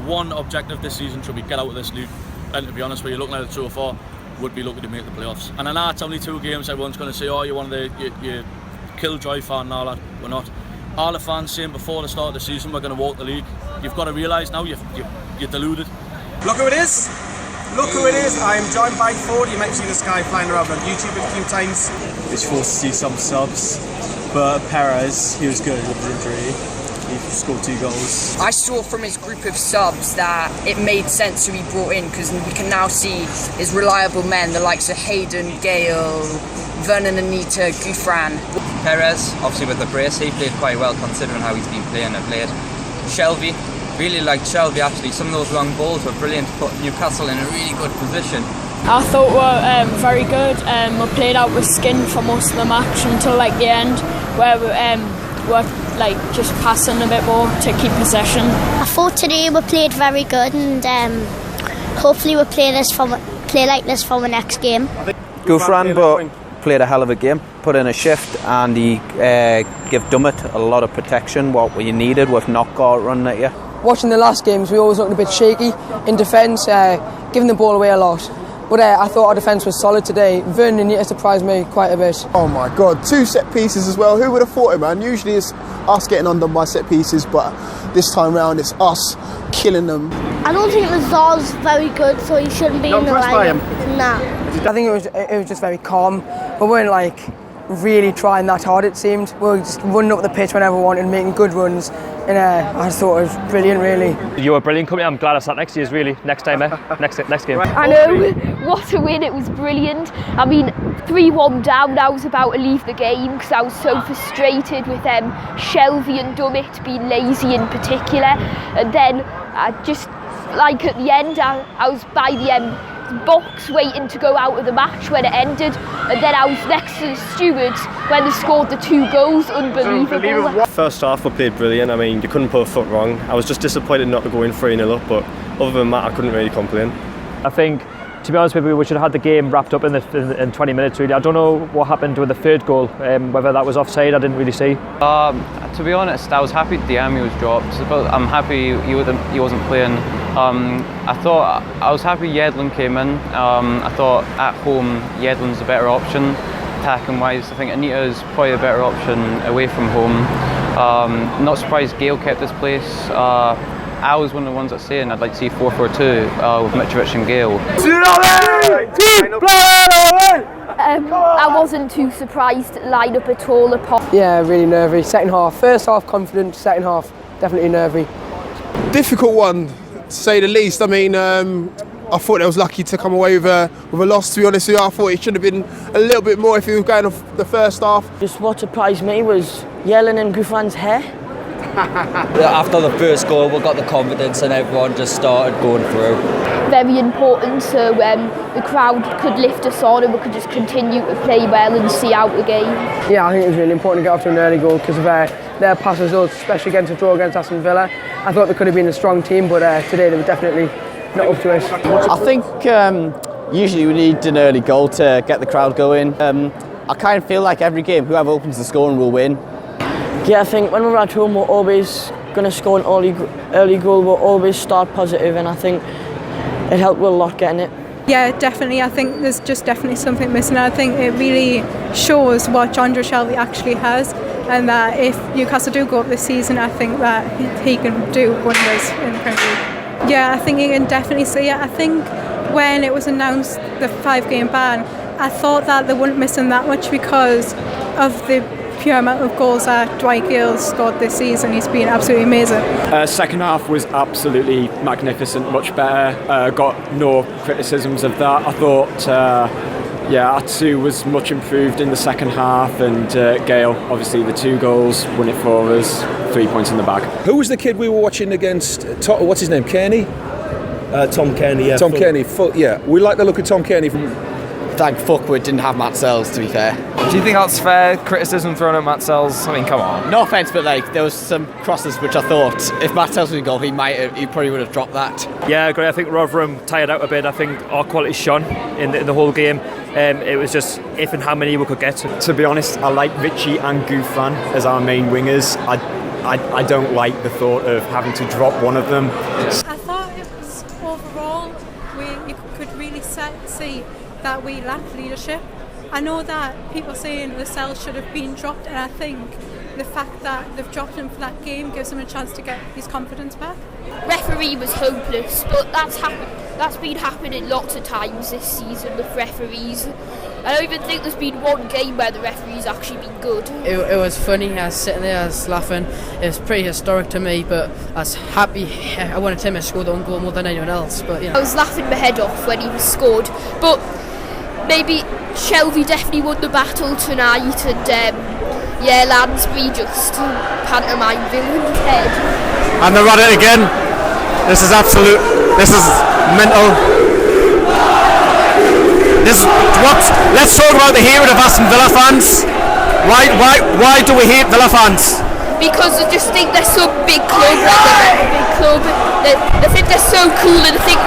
one objective this season should be get out of this league. And to be honest with you, looking at it so far, would be looking to make the playoffs. And I know it's only 2 games, everyone's going to say, oh, you're one of the killjoy fan and all that. We're not. All the fans saying before the start of the season we're going to walk the league. You've got to realise now you're deluded. Look who it is! Look who it is! I'm joined by Ford. You might see this guy flying around on YouTube a few times. It's forced to see some subs, but Perez, he was good with his injury. He scored 2 goals. I saw from his group of subs that it made sense to be brought in because we can now see his reliable men, the likes of Hayden, Gale, Vernon Anita, Gouffran. Perez, obviously with the brace, he played quite well considering how he's been playing of late. Shelby, really liked Shelby actually. Some of those long balls were brilliant to put Newcastle in a really good position. I thought we were very good. We played out with skin for most of the match until like the end, where we were like just passing a bit more to keep possession. I thought today we played very good, and hopefully we'll play like this for the next game. Gouffran played a hell of a game, put in a shift, and he gave Dummett a lot of protection, what we needed with Knockout running at you. Watching the last games, we always looked a bit shaky in defence, giving the ball away a lot. But I thought our defence was solid today. Vernon Anita surprised me quite a bit. Oh my God, 2 set pieces as well. Who would have thought it, man? Usually it's us getting undone by set pieces, but this time round it's us killing them. I don't think Lazar's very good, so he shouldn't be in the lineup. Nah. I think it was just very calm. We weren't like really trying that hard, it seemed. We were just running up the pitch whenever we wanted, making good runs. And I just thought it was brilliant, really. You were brilliant company. I'm glad I sat next to you, really. Next time, next game. I know, what a win, it was brilliant. I mean, 3-1 down, I was about to leave the game because I was so frustrated with Shelby and Dummett being lazy in particular. And then I just, like at the end, I was by the box waiting to go out of the match when it ended, and then I was next to the stewards when they scored the 2 goals. Unbelievable. First half we played brilliant. I mean, you couldn't put a foot wrong. I was just disappointed not to go in 3-0 up, but other than that I couldn't really complain. I think, to be honest with you, we should have had the game wrapped up in 20 minutes really. I don't know what happened with the 3rd goal, whether that was offside, I didn't really see. To be honest, I was happy Diami was dropped, but I'm happy he wasn't playing. I was happy Yedlin came in. I thought at home Yedlin's a better option, attacking wise. I think Anita's probably a better option away from home. Not surprised Gale kept his place. I was one of the ones that's saying I'd like to see 4-4-2 with Mitrovic and Gale. I wasn't too surprised at the lineup at all. Yeah, really nervy. Second half. First half confident, second half definitely nervy. Difficult one, to say the least. I mean, I thought I was lucky to come away with a loss, to be honest with you. I thought it should have been a little bit more if he was going off the first half. Just what surprised me was Yellin and Gouffran's hair. After the first goal, we got the confidence and everyone just started going through. Very important so the crowd could lift us on and we could just continue to play well and see out the game. Yeah, I think it was really important to get off to an early goal because of their past results, especially against a draw against Aston Villa. I thought they could have been a strong team, but today they were definitely not up to it. I think usually we need an early goal to get the crowd going. I kind of feel like every game, whoever opens the scoring will win. Yeah, I think when we're at home, we're always going to score an early goal. We'll always start positive, and I think it helped with a lot getting it. Yeah, definitely. I think there's just definitely something missing. I think it really shows what John Shelby actually has, and that if Newcastle do go up this season, I think that he can do wonders in the Premier League. Yeah, I think he can definitely see it. I think when it was announced the 5-game ban, I thought that they weren't missing that much because of the pure amount of goals that Dwight Gale's scored this season. He's been absolutely amazing. Second half was absolutely magnificent, much better. Got no criticisms of that. I thought, Atsu was much improved in the second half, and Gale, obviously the 2 goals, won it for us. 3 points in the bag. Who was the kid we were watching against? What's his name? Kearney? Tom Kearney, yeah. Tom Kearney, yeah. We like the look of Tom Kearney. Thank fuck we didn't have Matt Sells, to be fair. Do you think that's fair? Criticism thrown at Matt Sells? I mean, come on. No offence, but there was some crosses which I thought if Matt Sells was in goal, he probably would have dropped that. Yeah, I agree. I think Rotherham tired out a bit. I think our quality shone in the whole game. It was just if and how many we could get. To be honest, I like Richie and Gouffran as our main wingers. I don't like the thought of having to drop one of them. I thought that we lack leadership. I know that people saying Lascelles should have been dropped, and I think the fact that they've dropped him for that game gives him a chance to get his confidence back. Referee was hopeless, but that's been happening lots of times this season with referees. I don't even think there's been one game where the referee's actually been good. It was funny. I was sitting there, I was laughing. It was pretty historic to me, but I was happy. I wanted him to score the own goal more than anyone else. But I was laughing my head off when he was scored. But maybe Shelby definitely won the battle tonight, and Lansbury just pantomime villain head. And they're at it again. This is mental. Let's talk about the hatred of Aston Villa fans. Why do we hate Villa fans? Because I just think they're so big club, They think they're so cool, and they think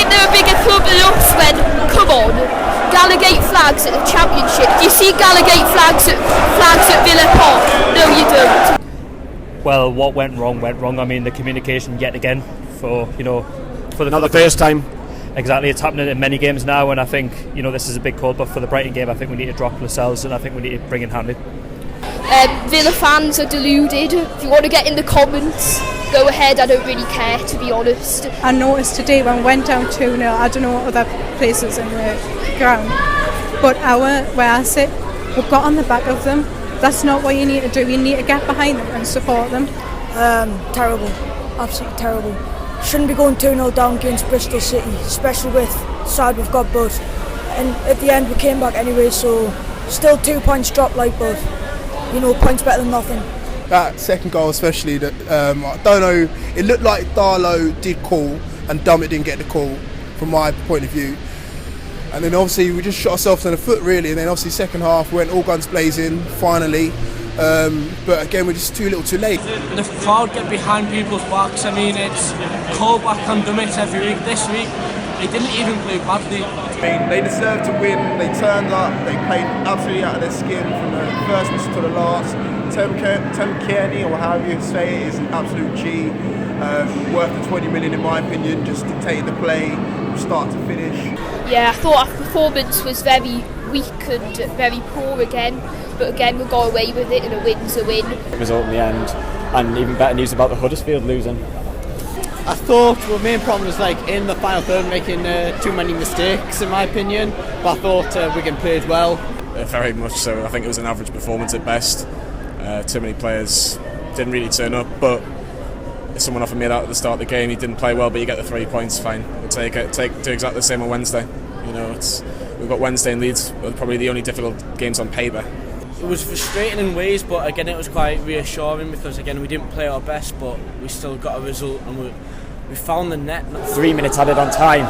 they're a bigger club than us. When, come on, Gallagate flags at the Championship. Do you see Gallagate flags at Villa Park? No, you don't. Well, what went wrong. I mean, the communication yet again for the not the first time. Exactly, it's happening in many games now, and I think this is a big call. But for the Brighton game, I think we need to drop Lascelles, and I think we need to bring in Hanley. Villa fans are deluded. If you want to get in the comments, go ahead. I don't really care, to be honest. I noticed today when we went down 2-0, I don't know other places in the ground, but where I sit, we got on the back of them. That's not what you need to do. You need to get behind them and support them. Terrible, absolutely terrible. Shouldn't be going 2-0 down against Bristol City, especially with the side we've got, but and at the end we came back anyway, so still 2 points dropped, but points better than nothing. That second goal especially, I don't know, it looked like Darlow did call and Dummett didn't get the call from my point of view. And then obviously we just shot ourselves in the foot really, and then obviously second half we went all guns blazing finally. But again, we're just too little too late. The crowd get behind people's backs. I mean, it's Colback and Dummett every week. This week, they didn't even play badly. I mean, they deserved to win. They turned up. They played absolutely out of their skin from the first whistle to the last. Tim Kearney, or however you say it, is an absolute G. Worth the 20 million in my opinion. Just dictated the play from start to finish. Yeah, I thought our performance was very weak and very poor again. But again, we got away with it, and a win's a win. Result in the end, and even better news about the Huddersfield losing. I thought the main problem was in the final third making too many mistakes in my opinion, but I thought Wigan played well. Very much so. I think it was an average performance at best. Too many players didn't really turn up, but if someone offered me that at the start of the game, he didn't play well, but you get the 3 points, fine. We'll take it. Do exactly the same on Wednesday. We've got Wednesday and Leeds, probably the only difficult games on paper. It was frustrating in ways, but again it was quite reassuring because again we didn't play our best, but we still got a result and we found the net. 3 minutes added on time.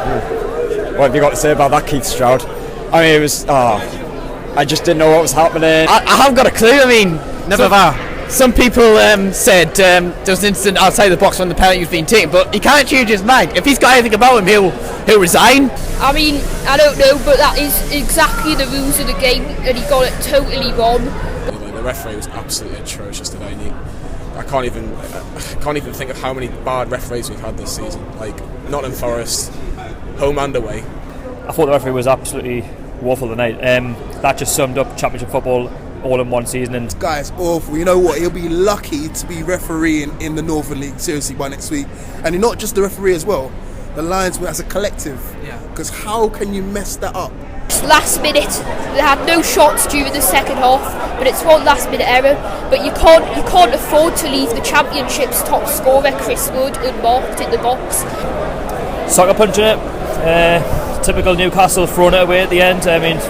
What have you got to say about that, Keith Stroud? I mean, it was. I just didn't know what was happening. I haven't got a clue. I mean, never have. Some people said there was an incident outside the box when the penalty was being taken, but he can't change his mind. If he's got anything about him, he'll resign. I mean, I don't know, but that is exactly the rules of the game, and he got it totally wrong. The referee was absolutely atrocious today. I can't even think of how many bad referees we've had this season. Nottingham Forest, home and away. I thought the referee was absolutely woeful tonight. That just summed up Championship football all in one season. And this guy's awful. You know what? He'll be lucky to be refereeing in the Northern League seriously by next week, and not just the referee as well. The Lions as a collective. Yeah. Because how can you mess that up? Last minute, they had no shots during the second half, but it's one last minute error. But you can't afford to leave the Championship's top scorer Chris Wood unmarked in the box. Sucker punching it. Typical Newcastle, throwing it away at the end. I mean,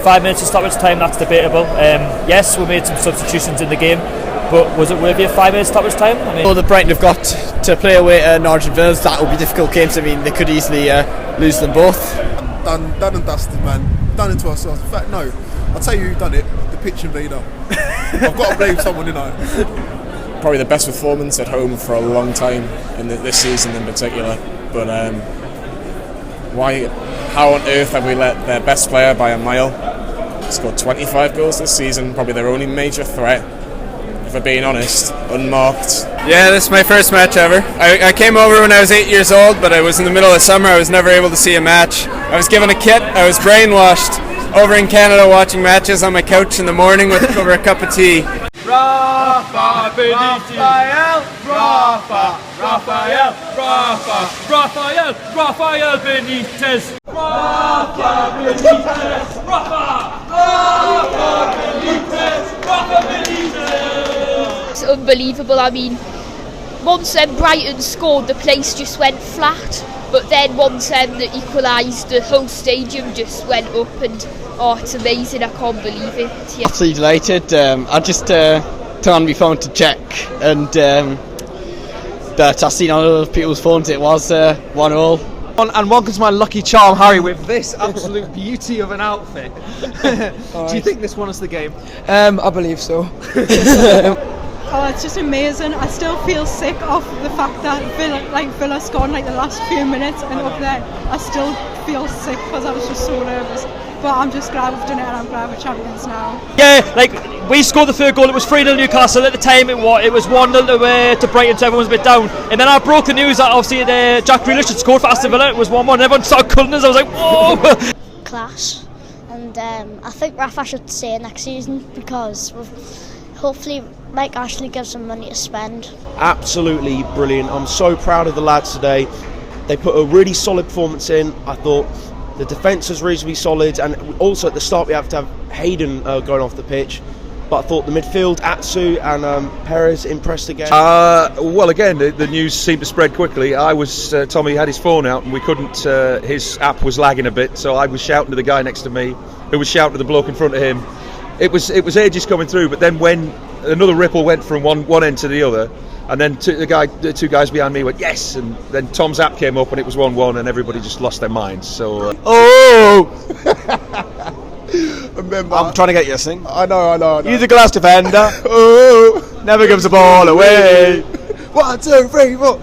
5 minutes of stoppage time, that's debatable. Yes, we made some substitutions in the game, but was it worthy of 5 minutes stoppage time? I mean, the Brighton have got to play away at Norwich and Villa. That will be difficult games. I mean, they could easily lose them both. Done and dusted, man. Done it to ourselves. In fact, no. I'll tell you who done it. The pitch invader. I've got to blame someone, Probably the best performance at home for a long time in this season in particular. But how on earth have we let their best player by a mile score 25 goals this season? Probably their only major threat. if we're being honest, unmarked. Yeah, this is my first match ever. I came over when I was 8 years old, but I was in the middle of summer. I was never able to see a match. I was given a kit. I was brainwashed over in Canada watching matches on my couch in the morning over a cup of tea. Rafa Benitez. Rafael Benitez. It's unbelievable. I mean, once Brighton scored, the place just went flat. But then once they equalised, the whole stadium just went up, and it's amazing. I can't believe it. Yeah. Absolutely delighted. I just turned on my phone to check, and but I seen on other people's phones it was 1-1. And welcome to my lucky charm, Harry, with this absolute beauty of an outfit. Do you think this won us the game? I believe so. Oh, it's just amazing. I still feel sick of the fact that Villa scored the last few minutes, and up there I still feel sick because I was just so nervous. But I'm just glad we've done it, and I'm glad we're champions now. Yeah, we scored the third goal. It was 3-0 Newcastle. At the time it was 1-0 to Brighton, so everyone was a bit down. And then I broke the news that obviously Jack Grealish had scored for Aston Villa. It was 1-1, and everyone started culling us. I was like, whoa! Class. And I think Rafa should stay next season because hopefully Mike Ashley gives them money to spend. Absolutely brilliant. I'm so proud of the lads today. They put a really solid performance in. I thought the defence was reasonably solid, and also at the start we have to have Hayden going off the pitch. But I thought the midfield, Atsu and Perez impressed again. Well, again, the news seemed to spread quickly. Tommy had his phone out and we couldn't, his app was lagging a bit, so I was shouting to the guy next to me, who was shouting to the bloke in front of him. It was ages coming through, but then when another ripple went from one end to the other, and then the two guys behind me went yes, and then Tom's app came up and it was 1-1, and everybody just lost their minds. So I'm trying to get you a thing. I know. You're the glass defender. Never gives the ball away. 1, 2, 3, 4.